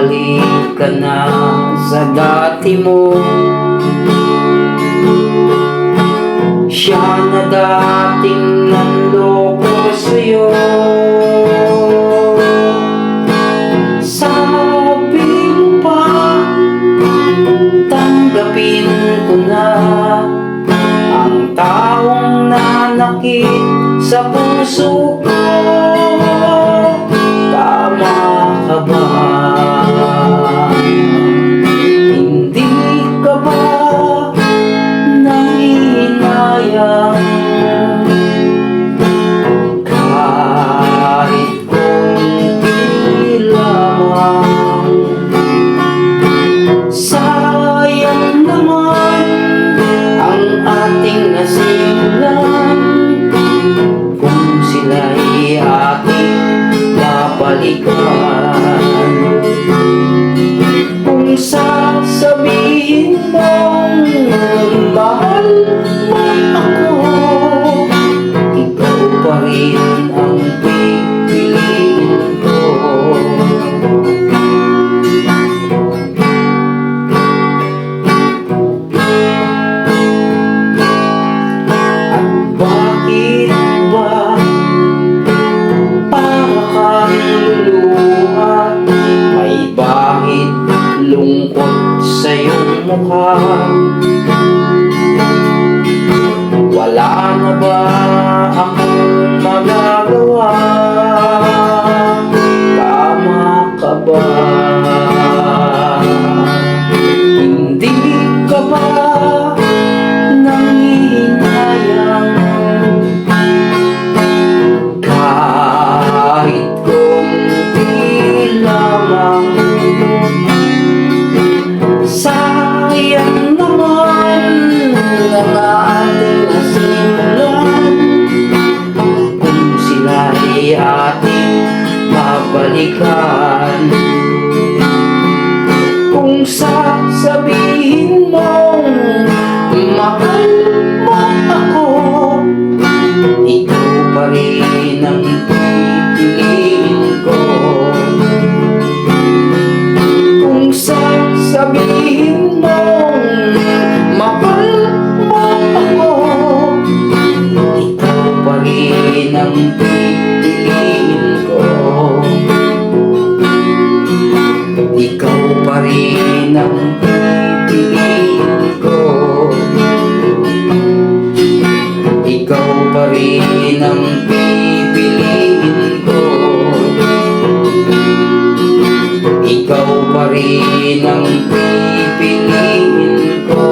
Bumalik ka na sa dati mo. Siya na dating nanloko sa'yo. Sabi mo pa, tanggapin ko na ang taong nanakit sa puso ko. Tama ka ba? Hindi ka ba nanghihinayang? Kahit konti lamang, sayang naman ang ating nasimulan. Kung sila'y ating mabalikan, kung sasabihin mong mahal mo ako, ikaw pa rin ang pipiliin ko. At bakit ba para kang luluha? May bahid lungkot sa iyong mukha. Wala na ba akong magagawa? Tama ka ba? Hindi ka ba nanghihinayang? Kahit konti lamang, sayang naman ang ating nasimulan. Kung sila'y ating mabalikan, kung sasabihin mong mahal mo ako, ikaw pa rin ang pipiliin ko. Kung sasabihin mong mahal mo ako, ikaw pa rin ang pipiliin ko. Ikaw pa rin ang pipiliin ko. Ikaw pa rin ang pipiliin ko. Ikaw pa rin ang pipiliin ko.